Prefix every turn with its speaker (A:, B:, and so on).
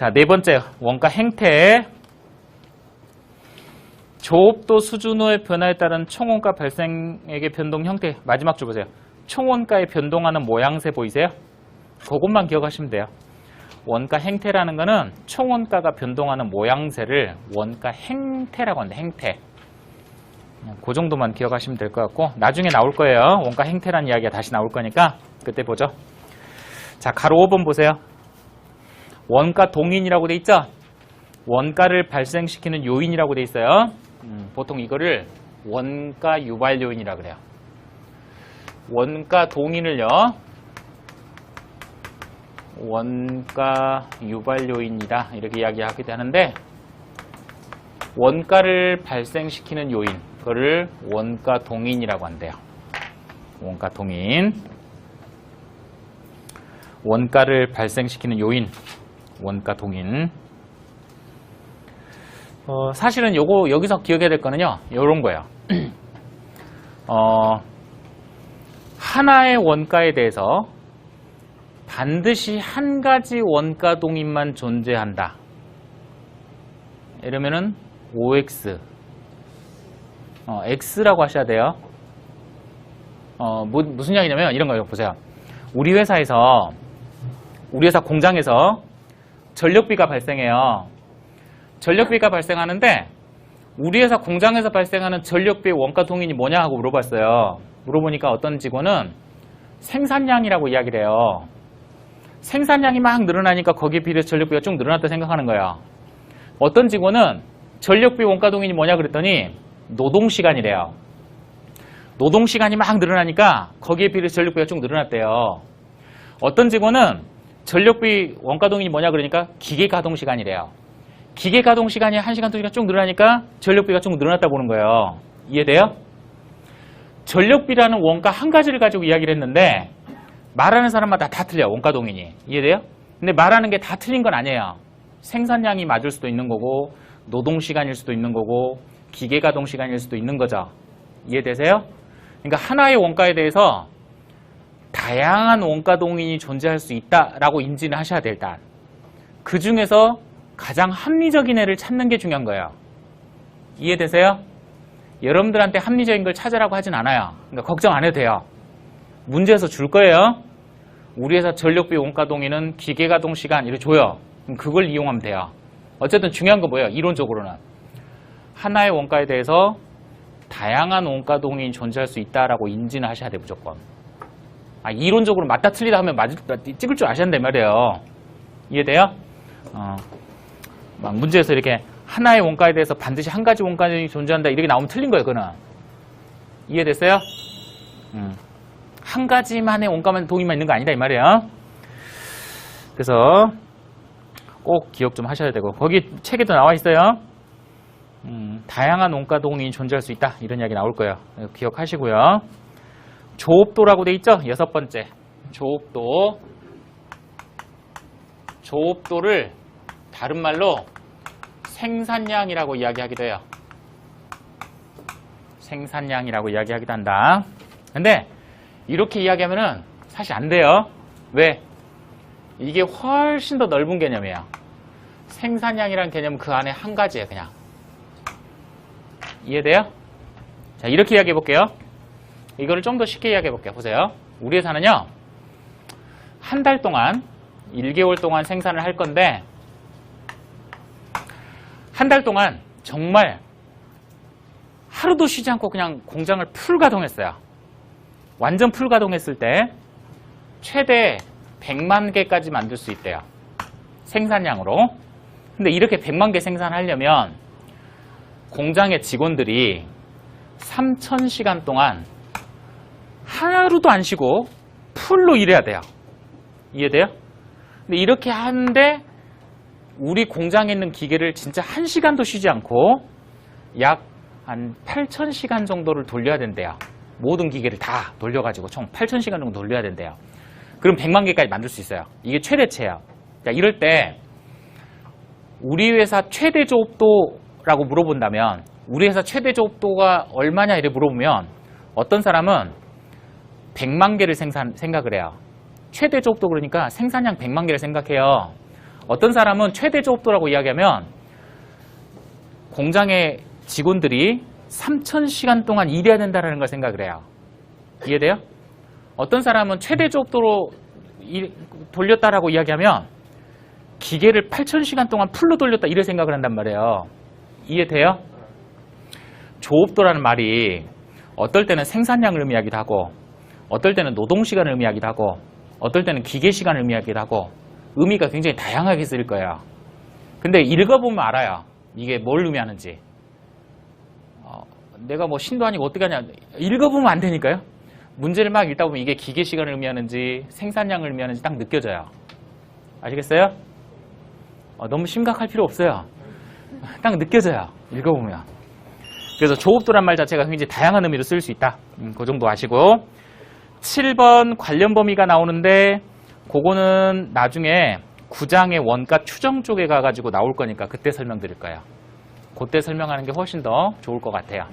A: 자, 네 번째 원가 행태. 조업도 수준의 변화에 따른 총원가 발생액의 변동 형태. 마지막 줄 보세요. 총원가의 변동하는 모양새 보이세요? 그것만 기억하시면 돼요. 원가 행태라는 거는 총원가가 변동하는 모양새를 원가 행태라고 하는데, 행태. 그 정도만 기억하시면 될 것 같고, 나중에 나올 거예요. 원가 행태라는 이야기가 다시 나올 거니까 그때 보죠. 자, 가로 5번 보세요. 원가 동인이라고 돼 있죠? 원가를 발생시키는 요인이라고 돼 있어요. 보통 이거를 원가 유발 요인이라 그래요. 원가 동인을요, 원가 유발 요인이다 이렇게 이야기하기도 하는데, 원가를 발생시키는 요인, 그거를 원가 동인이라고 한대요. 원가 동인. 원가를 발생시키는 요인, 원가 동인. 사실은 요거 여기서 기억해야 될 거는요, 요런 거예요. 하나의 원가에 대해서 반드시 한 가지 원가 동인만 존재한다. 이러면은 OX. X라고 하셔야 돼요. 무슨 이야기냐면 이런 거예요. 보세요. 우리 회사 공장에서 전력비가 발생해요. 전력비가 발생하는데, 우리 회사 공장에서 발생하는 전력비의 원가 동인이 뭐냐 하고 물어봤어요. 물어보니까 어떤 직원은 생산량이라고 이야기를 해요. 생산량이 막 늘어나니까 거기에 비례해서 전력비가 쭉 늘어났다 생각하는 거예요. 어떤 직원은 전력비 원가 동인이 뭐냐 그랬더니 노동시간이래요. 노동시간이 막 늘어나니까 거기에 비례해서 전력비가 쭉 늘어났대요. 어떤 직원은 전력비 원가 동인이 뭐냐 그러니까 기계 가동 시간이래요. 기계 가동 시간이 1시간, 2시간 쭉 늘어나니까 전력비가 쭉 늘어났다 보는 거예요. 이해돼요? 전력비라는 원가 한 가지를 가지고 이야기를 했는데, 말하는 사람마다 다 틀려, 원가 동인이. 이해돼요? 근데 말하는 게 다 틀린 건 아니에요. 생산량이 맞을 수도 있는 거고, 노동시간일 수도 있는 거고, 기계 가동 시간일 수도 있는 거죠. 이해되세요? 그러니까 하나의 원가에 대해서 다양한 원가 동인이 존재할 수 있다라고 인지는 하셔야 돼, 일단. 그 중에서 가장 합리적인 애를 찾는 게 중요한 거예요. 이해되세요? 여러분들한테 합리적인 걸 찾으라고 하진 않아요. 그러니까 걱정 안 해도 돼요. 문제에서 줄 거예요. 우리 회사 전력비 원가 동인은 기계 가동 시간 이렇게 줘요. 그럼 그걸 이용하면 돼요. 어쨌든 중요한 거 뭐예요? 이론적으로는 하나의 원가에 대해서 다양한 원가 동인이 존재할 수 있다라고 인지는 하셔야 돼, 무조건. 이론적으로 맞다 틀리다 하면 찍을 줄 아셔야 된단 말이에요. 이해돼요? 막 문제에서 이렇게 하나의 원가에 대해서 반드시 한 가지 원가 동인이 존재한다 이렇게 나오면 틀린 거예요, 그거는. 이해됐어요? 한 가지만의 원가만 동인만 있는 거 아니다 이 말이에요. 그래서 꼭 기억 좀 하셔야 되고, 거기 책에도 나와 있어요. 다양한 원가 동인이 존재할 수 있다 이런 이야기 나올 거예요. 기억하시고요. 조업도라고 돼 있죠? 6번째 조업도. 조업도를 다른 말로 생산량이라고 이야기하기도 해요. 생산량이라고 이야기하기도 한다. 근데 이렇게 이야기하면은 사실 안 돼요. 왜? 이게 훨씬 더 넓은 개념이에요. 생산량이라는 개념은 그 안에 한 가지예요, 그냥. 이해돼요? 자, 이렇게 이야기해 볼게요. 이거를 좀 더 쉽게 이야기해 볼게요. 보세요. 우리 회사는요, 한 달 동안 1개월 동안 생산을 할 건데, 한 달 동안 정말 하루도 쉬지 않고 그냥 공장을 풀 가동했어요. 완전 풀 가동했을 때 최대 100만 개까지 만들 수 있대요. 생산량으로. 근데 이렇게 100만 개 생산하려면 공장의 직원들이 3,000시간 동안 하루도 안 쉬고 풀로 일해야 돼요. 이해돼요? 근데 이렇게 하는데 우리 공장에 있는 기계를 진짜 1시간도 쉬지 않고 약 한 8,000시간 정도를 돌려야 된대요. 모든 기계를 다 돌려가지고 총 8,000시간 정도 돌려야 된대요. 그럼 100만 개까지 만들 수 있어요. 이게 최대치예요. 자, 이럴 때 우리 회사 최대 조업도라고 물어본다면, 우리 회사 최대 조업도가 얼마냐 이래 물어보면 어떤 사람은 100만 개를 생각을 해요. 최대 조업도 그러니까 생산량 100만 개를 생각해요. 어떤 사람은 최대 조업도라고 이야기하면 공장의 직원들이 3,000시간 동안 일해야 된다는 걸 생각을 해요. 이해돼요? 어떤 사람은 최대 조업도로 돌렸다라고 이야기하면 기계를 8,000시간 동안 풀로 돌렸다 이래 생각을 한단 말이에요. 이해돼요? 조업도라는 말이 어떨 때는 생산량을 의미하기도 하고 어떨 때는 노동시간을 의미하기도 하고 어떨 때는 기계시간을 의미하기도 하고 의미가 굉장히 다양하게 쓰일 거예요. 근데 읽어보면 알아요. 이게 뭘 의미하는지. 내가 뭐 신도 아니고 어떻게 하냐. 읽어보면 안 되니까요. 문제를 막 읽다 보면 이게 기계시간을 의미하는지 생산량을 의미하는지 딱 느껴져요. 아시겠어요? 너무 심각할 필요 없어요. 딱 느껴져요. 읽어보면. 그래서 조업도란 말 자체가 굉장히 다양한 의미로 쓸 수 있다. 그 정도 아시고. 7번 관련 범위가 나오는데 그거는 나중에 9장의 원가 추정 쪽에 가가지고 나올 거니까 그때 설명드릴 거예요. 그때 설명하는 게 훨씬 더 좋을 것 같아요.